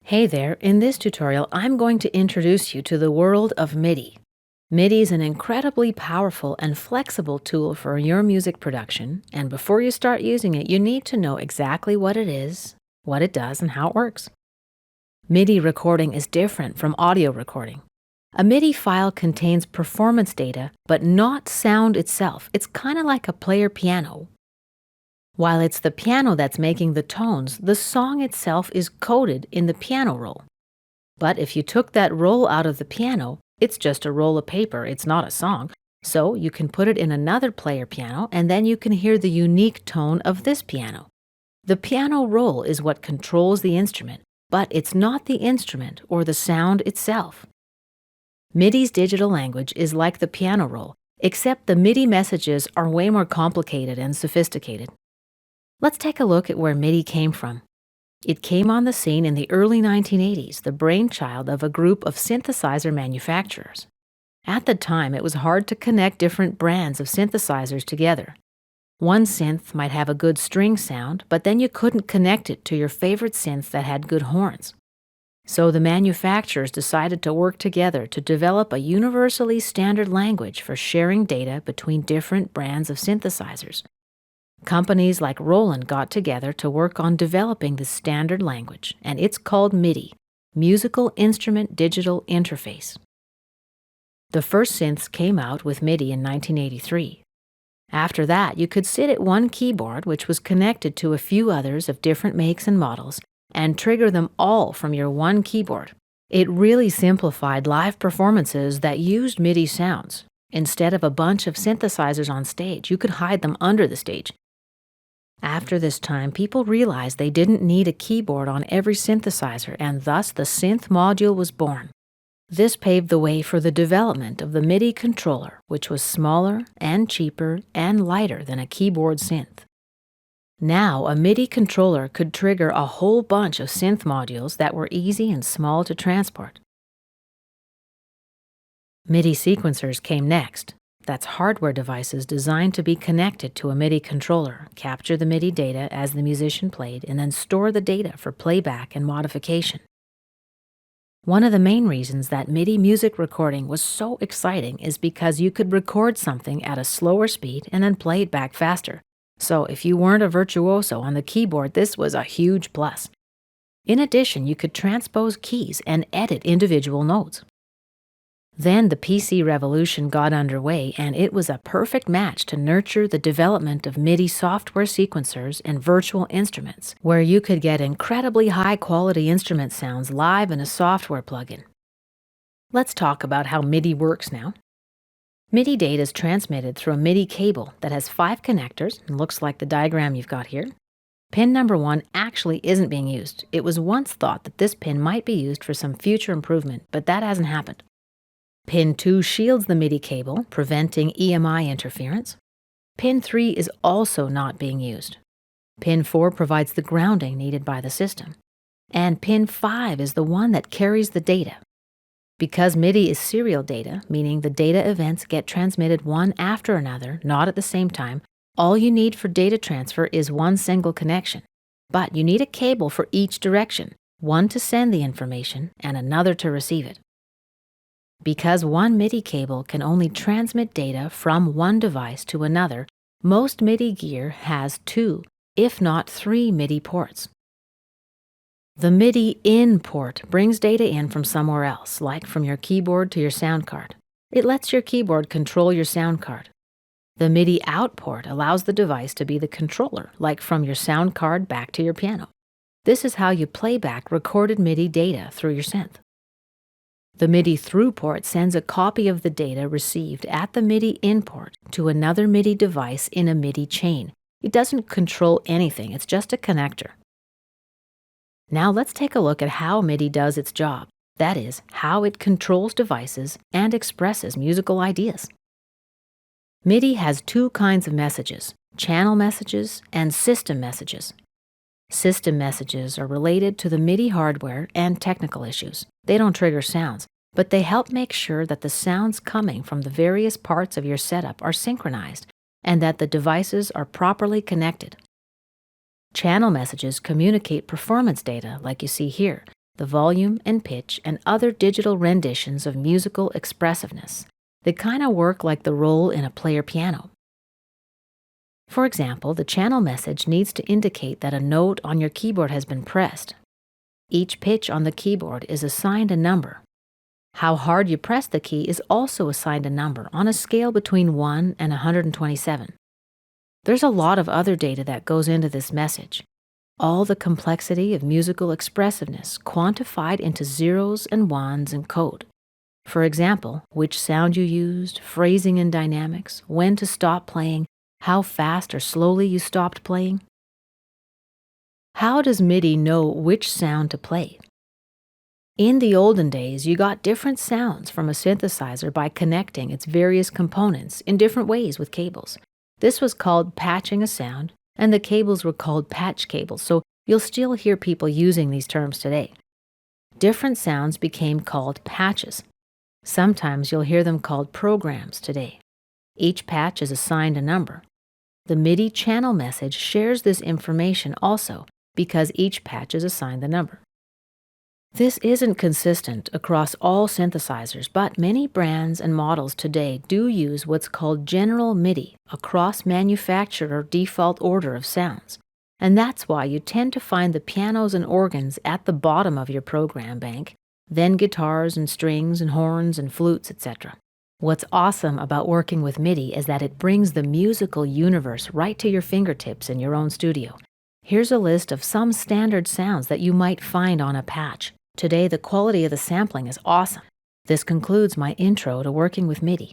Hey there, in this tutorial I'm going to introduce you to the world of MIDI. MIDI is an incredibly powerful and flexible tool for your music production, and before you start using it, you need to know exactly what it is, what it does, and how it works. MIDI recording is different from audio recording. A MIDI file contains performance data, but not sound itself. It's kind of like a player piano. While it's the piano that's making the tones, the song itself is coded in the piano roll. But if you took that roll out of the piano, it's just a roll of paper, it's not a song. So you can put it in another player piano and then you can hear the unique tone of this piano. The piano roll is what controls the instrument, but it's not the instrument or the sound itself. MIDI's digital language is like the piano roll, except the MIDI messages are way more complicated and sophisticated. Let's take a look at where MIDI came from. It came on the scene in the early 1980s, the brainchild of a group of synthesizer manufacturers. At the time, it was hard to connect different brands of synthesizers together. One synth might have a good string sound, but then you couldn't connect it to your favorite synth that had good horns. So the manufacturers decided to work together to develop a universally standard language for sharing data between different brands of synthesizers. Companies like Roland got together to work on developing the standard language, and it's called MIDI, Musical Instrument Digital Interface. The first synths came out with MIDI in 1983. After that, you could sit at one keyboard, which was connected to a few others of different makes and models, and trigger them all from your one keyboard. It really simplified live performances that used MIDI sounds. Instead of a bunch of synthesizers on stage, you could hide them under the stage. After this time, people realized they didn't need a keyboard on every synthesizer, and thus the synth module was born. This paved the way for the development of the MIDI controller, which was smaller and cheaper and lighter than a keyboard synth. Now, a MIDI controller could trigger a whole bunch of synth modules that were easy and small to transport. MIDI sequencers came next. That's hardware devices designed to be connected to a MIDI controller, capture the MIDI data as the musician played, and then store the data for playback and modification. One of the main reasons that MIDI music recording was so exciting is because you could record something at a slower speed and then play it back faster. So if you weren't a virtuoso on the keyboard, this was a huge plus. In addition, you could transpose keys and edit individual notes. Then the PC revolution got underway, and it was a perfect match to nurture the development of MIDI software sequencers and virtual instruments, where you could get incredibly high-quality instrument sounds live in a software plugin. Let's talk about how MIDI works now. MIDI data is transmitted through a MIDI cable that has 5 connectors, and looks like the diagram you've got here. Pin number 1 actually isn't being used. It was once thought that this pin might be used for some future improvement, but that hasn't happened. Pin 2 shields the MIDI cable, preventing EMI interference. Pin 3 is also not being used. Pin 4 provides the grounding needed by the system. And Pin 5 is the one that carries the data. Because MIDI is serial data, meaning the data events get transmitted one after another, not at the same time, all you need for data transfer is one single connection. But you need a cable for each direction, one to send the information and another to receive it. Because one MIDI cable can only transmit data from one device to another, most MIDI gear has 2, if not 3 MIDI ports. The MIDI in port brings data in from somewhere else, like from your keyboard to your sound card. It lets your keyboard control your sound card. The MIDI out port allows the device to be the controller, like from your sound card back to your piano. This is how you play back recorded MIDI data through your synth. The MIDI through port sends a copy of the data received at the MIDI in port to another MIDI device in a MIDI chain. It doesn't control anything, it's just a connector. Now let's take a look at how MIDI does its job. That is, how it controls devices and expresses musical ideas. MIDI has 2 kinds of messages, channel messages and system messages. System messages are related to the MIDI hardware and technical issues. They don't trigger sounds, but they help make sure that the sounds coming from the various parts of your setup are synchronized and that the devices are properly connected. Channel messages communicate performance data like you see here. the volume and pitch, and other digital renditions of musical expressiveness. They kind of work like the roll in a player piano. For example, the channel message needs to indicate that a note on your keyboard has been pressed. Each pitch on the keyboard is assigned a number. How hard you press the key is also assigned a number on a scale between 1 and 127. There's a lot of other data that goes into this message. All the complexity of musical expressiveness quantified into zeros and ones in code. For example, which sound you used, phrasing and dynamics, when to stop playing, how fast or slowly you stopped playing. How does MIDI know which sound to play? In the olden days, you got different sounds from a synthesizer by connecting its various components in different ways with cables. This was called patching a sound, and the cables were called patch cables, so you'll still hear people using these terms today. Different sounds became called patches. Sometimes you'll hear them called programs today. Each patch is assigned a number. The MIDI channel message shares this information also because each patch is assigned the number. This isn't consistent across all synthesizers, but many brands and models today do use what's called general MIDI, a cross-manufacturer default order of sounds. And that's why you tend to find the pianos and organs at the bottom of your program bank, then guitars and strings and horns and flutes, etc. What's awesome about working with MIDI is that it brings the musical universe right to your fingertips in your own studio. Here's a list of some standard sounds that you might find on a patch. Today, the quality of the sampling is awesome. This concludes my intro to working with MIDI.